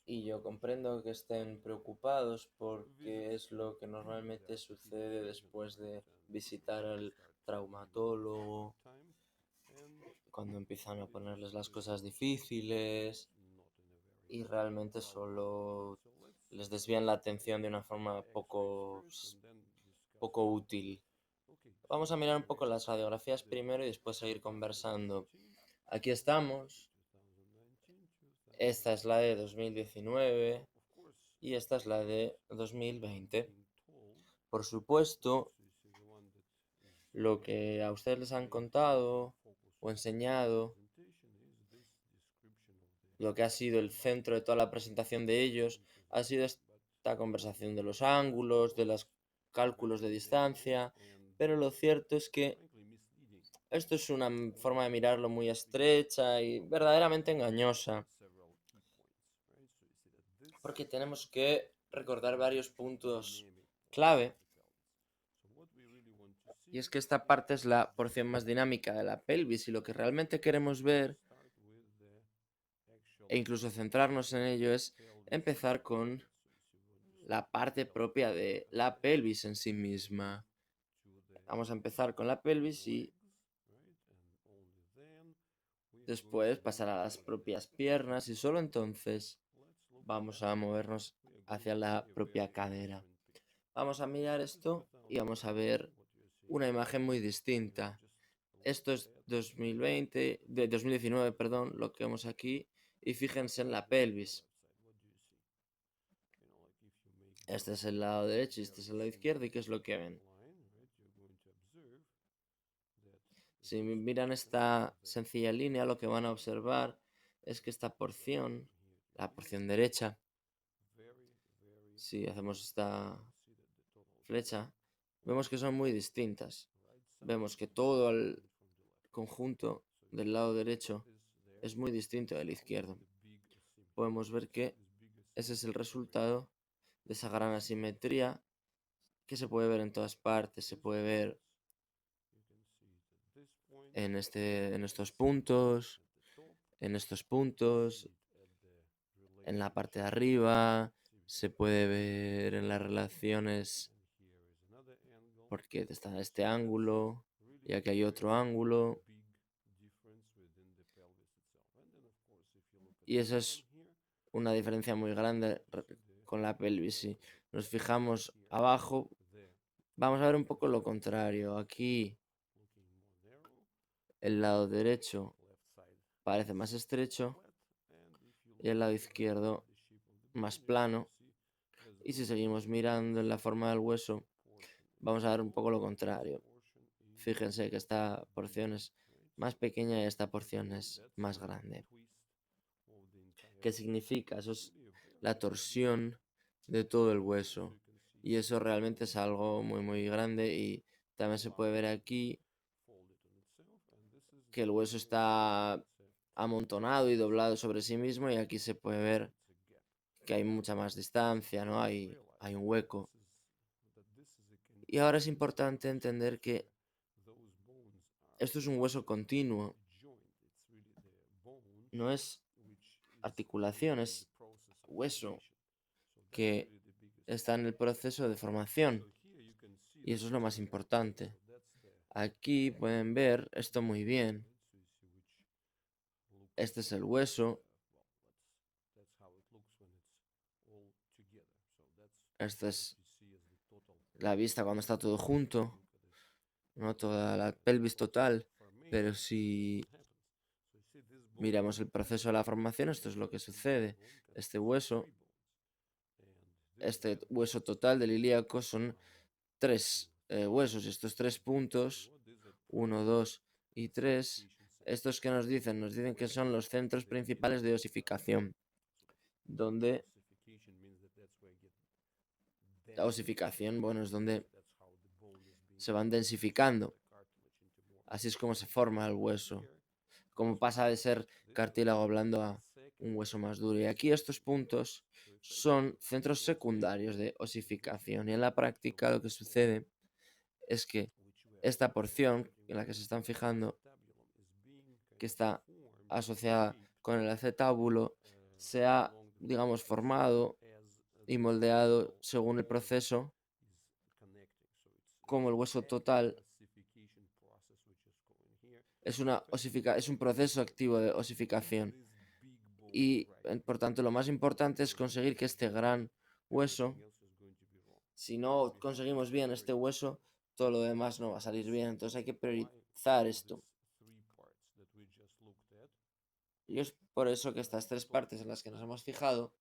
Y yo comprendo que estén preocupados porque es lo que normalmente sucede después de visitar al traumatólogo, cuando empiezan a ponerles las cosas difíciles y realmente solo les desvían la atención de una forma poco útil. Vamos a mirar un poco las radiografías primero y después seguir conversando. Aquí estamos. Esta es la de 2019 y esta es la de 2020. Por supuesto, lo que a ustedes les han contado o enseñado, lo que ha sido el centro de toda la presentación de ellos, ha sido esta conversación de los ángulos, de los cálculos de distancia, pero lo cierto es que esto es una forma de mirarlo muy estrecha y verdaderamente engañosa, porque tenemos que recordar varios puntos clave. Y es que esta parte es la porción más dinámica de la pelvis y lo que realmente queremos ver e incluso centrarnos en ello es empezar con la parte propia de la pelvis en sí misma. Vamos a empezar con la pelvis y después pasar a las propias piernas y solo entonces vamos a movernos hacia la propia cadera. Vamos a mirar esto y vamos a ver una imagen muy distinta. Esto es 2019, perdón, lo que vemos aquí, y fíjense en la pelvis. Este es el lado derecho y este es el lado izquierdo, ¿y qué es lo que ven? Si miran esta sencilla línea, lo que van a observar es que esta porción, la porción derecha, si hacemos esta flecha, vemos que son muy distintas. Vemos que todo el conjunto del lado derecho es muy distinto del izquierdo. Podemos ver que ese es el resultado de esa gran asimetría que se puede ver en todas partes. Se puede ver en estos puntos, en la parte de arriba, se puede ver en las relaciones porque está este ángulo y aquí hay otro ángulo. Y eso es una diferencia muy grande con la pelvis. Si nos fijamos abajo, vamos a ver un poco lo contrario. Aquí el lado derecho parece más estrecho y el lado izquierdo más plano. Y si seguimos mirando en la forma del hueso, vamos a ver un poco lo contrario. Fíjense que esta porción es más pequeña y esta porción es más grande. ¿Qué significa? Eso es la torsión de todo el hueso. Y eso realmente es algo muy, muy grande. Y también se puede ver aquí que el hueso está amontonado y doblado sobre sí mismo. Y aquí se puede ver que hay mucha más distancia, ¿no? Hay un hueco. Y ahora es importante entender que esto es un hueso continuo. No es articulación, es hueso que está en el proceso de formación. Y eso es lo más importante. Aquí pueden ver esto muy bien. Este es el hueso. Esta es la vista cuando está todo junto, no toda la pelvis total. Pero si miramos el proceso de la formación, esto es lo que sucede. Este hueso total del ilíaco son tres huesos. Estos 3 puntos, 1, 2 y 3, ¿estos qué nos dicen? Nos dicen que son los centros principales de osificación, donde la osificación, bueno, es donde se van densificando. Así es como se forma el hueso, como pasa de ser cartílago blando a un hueso más duro. Y aquí estos puntos son centros secundarios de osificación. Y en la práctica lo que sucede es que esta porción en la que se están fijando, que está asociada con el acetábulo se ha, digamos, formado y moldeado según el proceso, como el hueso total es un proceso activo de osificación. Y, por tanto, lo más importante es conseguir que este gran hueso, si no conseguimos bien este hueso, todo lo demás no va a salir bien. Entonces hay que priorizar esto. Y es por eso que estas tres partes en las que nos hemos fijado,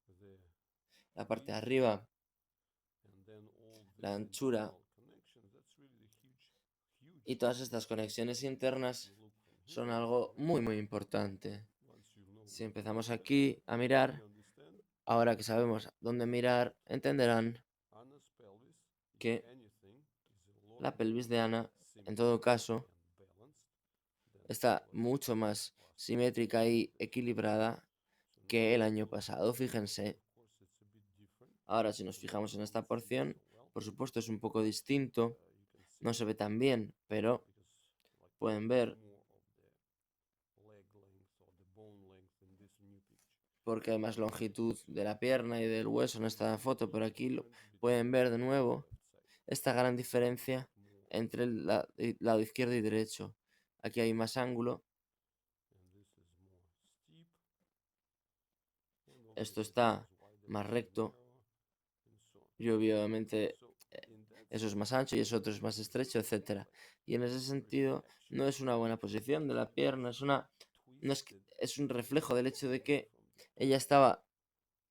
la parte de arriba, la anchura y todas estas conexiones internas son algo muy, muy importante. Si empezamos aquí a mirar, ahora que sabemos dónde mirar, entenderán que la pelvis de Ana, en todo caso, está mucho más simétrica y equilibrada que el año pasado. Fíjense. Ahora, si nos fijamos en esta porción, por supuesto es un poco distinto, no se ve tan bien, pero pueden ver, porque hay más longitud de la pierna y del hueso en esta foto, pero aquí lo pueden ver de nuevo esta gran diferencia entre el lado izquierdo y derecho. Aquí hay más ángulo. Esto está más recto. Y obviamente eso es más ancho y eso otro es más estrecho, etc. Y en ese sentido no es una buena posición de la pierna, es un reflejo del hecho de que ella estaba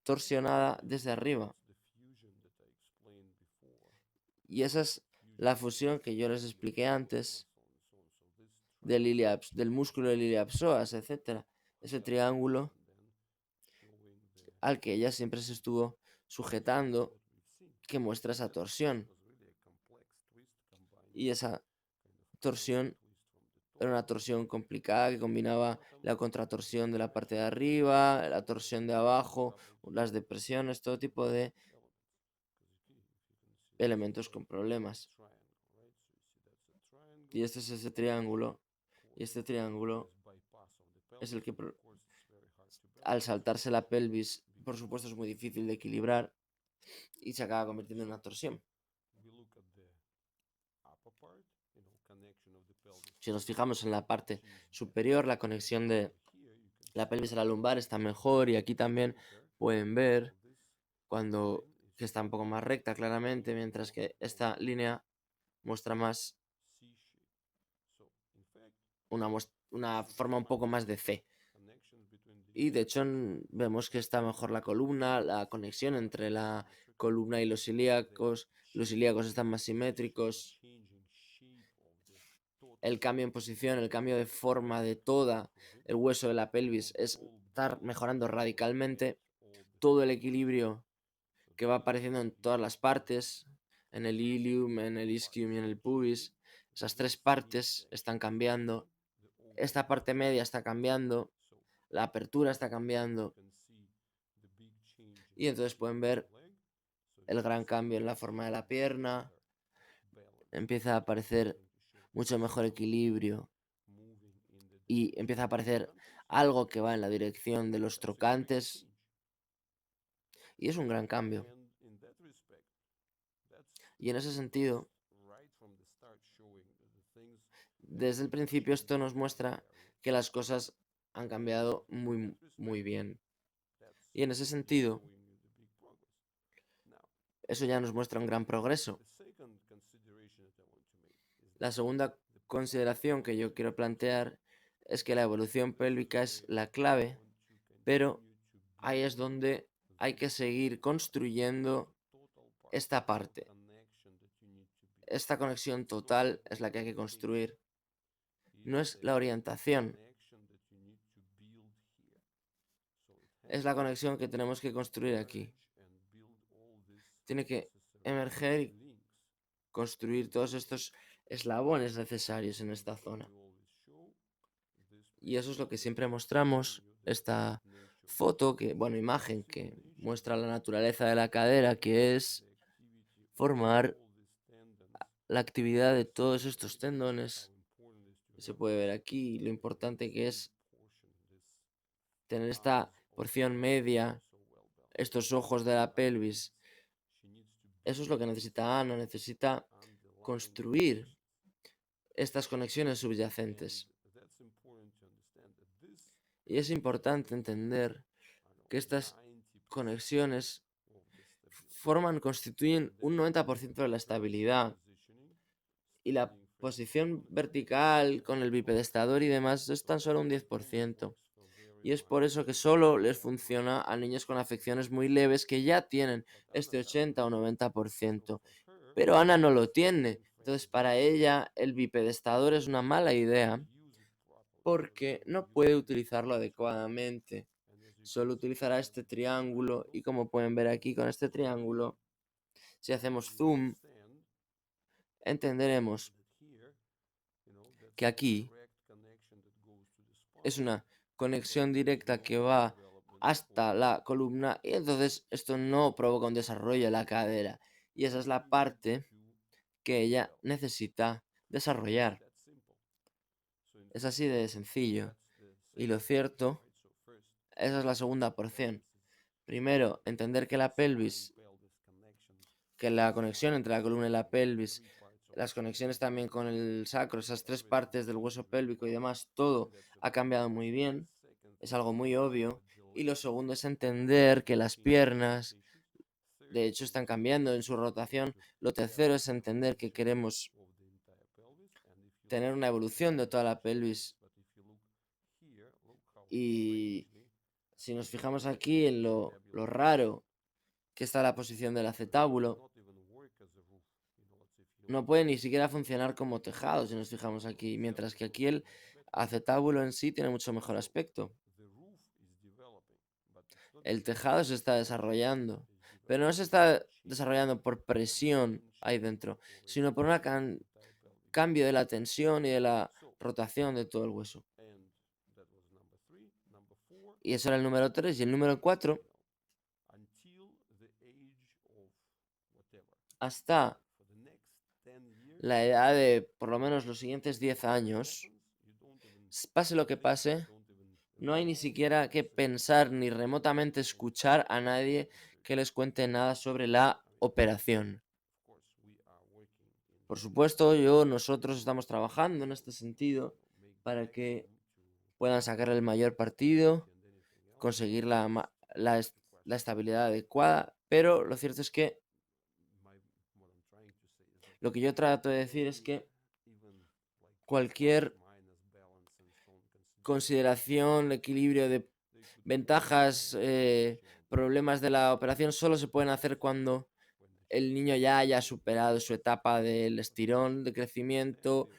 torsionada desde arriba. Y esa es la fusión que yo les expliqué antes del músculo del iliapsoas, etc. Ese triángulo al que ella siempre se estuvo sujetando, que muestra esa torsión. Y esa torsión era una torsión complicada que combinaba la contratorsión de la parte de arriba, la torsión de abajo, las depresiones, todo tipo de elementos con problemas. Y este es ese triángulo. Y este triángulo es el que, al saltarse la pelvis, por supuesto es muy difícil de equilibrar y se acaba convirtiendo en una torsión. Si nos fijamos en la parte superior, la conexión de la pelvis a la lumbar está mejor, y aquí también pueden ver que está un poco más recta claramente, mientras que esta línea muestra más una forma un poco más de C. Y de hecho vemos que está mejor la columna, la conexión entre la columna y los ilíacos están más simétricos. El cambio en posición, el cambio de forma de todo el hueso de la pelvis está mejorando radicalmente. Todo el equilibrio que va apareciendo en todas las partes, en el ilium, en el isquium y en el pubis, esas tres partes están cambiando. Esta parte media está cambiando, la apertura está cambiando. Y entonces pueden ver el gran cambio en la forma de la pierna. Empieza a aparecer mucho mejor equilibrio y empieza a aparecer algo que va en la dirección de los trocantes. Y es un gran cambio. Y en ese sentido, desde el principio esto nos muestra que las cosas han cambiado muy, muy bien. Y en ese sentido, eso ya nos muestra un gran progreso. La segunda consideración que yo quiero plantear es que la evolución pélvica es la clave, pero ahí es donde hay que seguir construyendo esta parte. Esta conexión total es la que hay que construir. No es la orientación, es la conexión que tenemos que construir aquí. Tiene que emerger y construir todos estos eslabones necesarios en esta zona. Y eso es lo que siempre mostramos, esta imagen que muestra la naturaleza de la cadera, que es formar la actividad de todos estos tendones. Se puede ver aquí lo importante que es tener esta porción media, estos ojos de la pelvis. Eso es lo que necesita Ana, necesita construir estas conexiones subyacentes. Y es importante entender que estas conexiones constituyen un 90% de la estabilidad, y la posición vertical con el bipedestador y demás es tan solo un 10%. Y es por eso que solo les funciona a niños con afecciones muy leves que ya tienen este 80 o 90%. Pero Ana no lo tiene. Entonces para ella el bipedestador es una mala idea porque no puede utilizarlo adecuadamente. Solo utilizará este triángulo y, como pueden ver aquí con este triángulo, si hacemos zoom, entenderemos que aquí es una conexión directa que va hasta la columna, y entonces esto no provoca un desarrollo de la cadera, y esa es la parte que ella necesita desarrollar. Es así de sencillo. Y lo cierto, esa es la segunda porción. Primero, entender que la pelvis, que la conexión entre la columna y la pelvis, las conexiones también con el sacro, esas tres partes del hueso pélvico y demás, todo ha cambiado muy bien, es algo muy obvio. Y lo segundo es entender que las piernas, de hecho, están cambiando en su rotación. Lo tercero es entender que queremos tener una evolución de toda la pelvis. Y si nos fijamos aquí en lo raro que está la posición del acetábulo, no puede ni siquiera funcionar como tejado si nos fijamos aquí, mientras que aquí el acetábulo en sí tiene mucho mejor aspecto. El tejado se está desarrollando, pero no se está desarrollando por presión ahí dentro, sino por un cambio de la tensión y de la rotación de todo el hueso. Y eso era el número 3. Y el número 4, hasta la edad de por lo menos los siguientes 10 años, pase lo que pase, no hay ni siquiera que pensar ni remotamente escuchar a nadie que les cuente nada sobre la operación. Por supuesto, nosotros estamos trabajando en este sentido para que puedan sacar el mayor partido, conseguir la estabilidad adecuada, pero lo cierto es que lo que yo trato de decir es que cualquier consideración, equilibrio de ventajas, problemas de la operación solo se pueden hacer cuando el niño ya haya superado su etapa del estirón de crecimiento.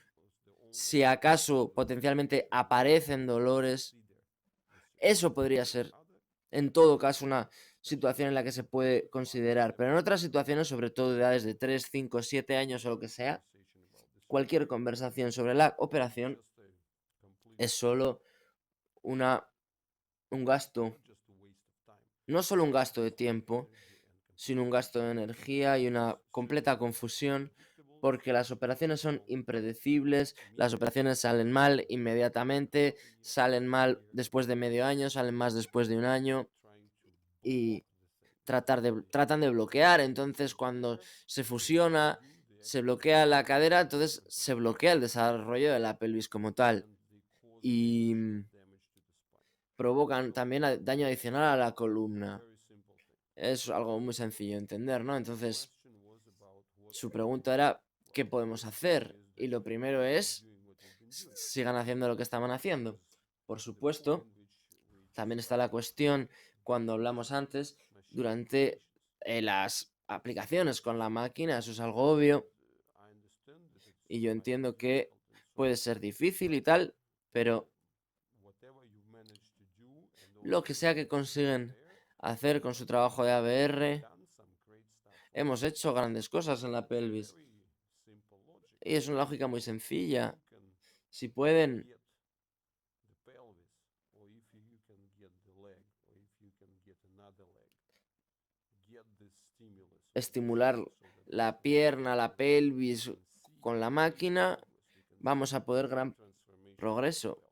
Si acaso potencialmente aparecen dolores, eso podría ser en todo caso una situación en la que se puede considerar, pero en otras situaciones, sobre todo de edades de 3, 5, 7 años o lo que sea, cualquier conversación sobre la operación es solo un gasto, no solo un gasto de tiempo, sino un gasto de energía y una completa confusión, porque las operaciones son impredecibles, las operaciones salen mal inmediatamente, salen mal después de medio año, salen más después de un año, y tratan de bloquear. Entonces, cuando se fusiona, se bloquea la cadera, entonces se bloquea el desarrollo de la pelvis como tal. Y provocan también daño adicional a la columna. Es algo muy sencillo de entender, ¿no? Entonces, su pregunta era, ¿qué podemos hacer? Y lo primero es, sigan haciendo lo que estaban haciendo. Por supuesto, también está la cuestión, cuando hablamos antes, durante las aplicaciones con la máquina, eso es algo obvio, y yo entiendo que puede ser difícil y tal, pero lo que sea que consiguen hacer con su trabajo de ABR, hemos hecho grandes cosas en la pelvis. Y es una lógica muy sencilla. Si pueden estimular la pierna, la pelvis con la máquina, vamos a poder gran progreso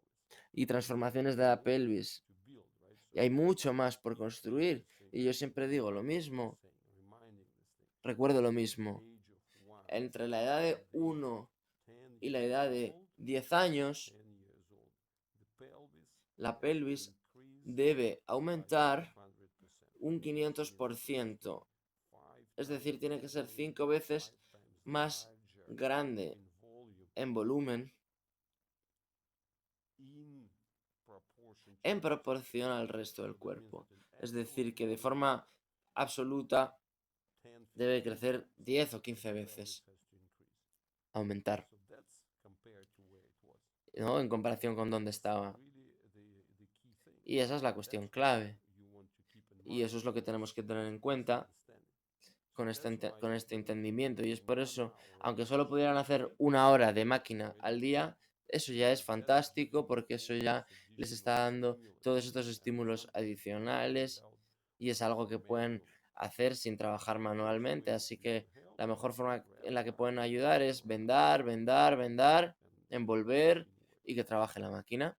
y transformaciones de la pelvis. y hay mucho más por construir. Y yo siempre digo lo mismo, recuerdo lo mismo. Entre la edad de 1 y la edad de 10 años, la pelvis debe aumentar un 500%. Es decir, tiene que ser 5 veces más grande en volumen en proporción al resto del cuerpo. Es decir, que de forma absoluta debe crecer 10 o 15 veces, aumentar, ¿no? En comparación con donde estaba. Y esa es la cuestión clave. Y eso es lo que tenemos que tener en cuenta con este entendimiento. Y es por eso, aunque solo pudieran hacer 1 hora de máquina al día, eso ya es fantástico porque eso ya les está dando todos estos estímulos adicionales y es algo que pueden hacer sin trabajar manualmente. Así que la mejor forma en la que pueden ayudar es vendar, vendar, vendar, envolver y que trabaje la máquina.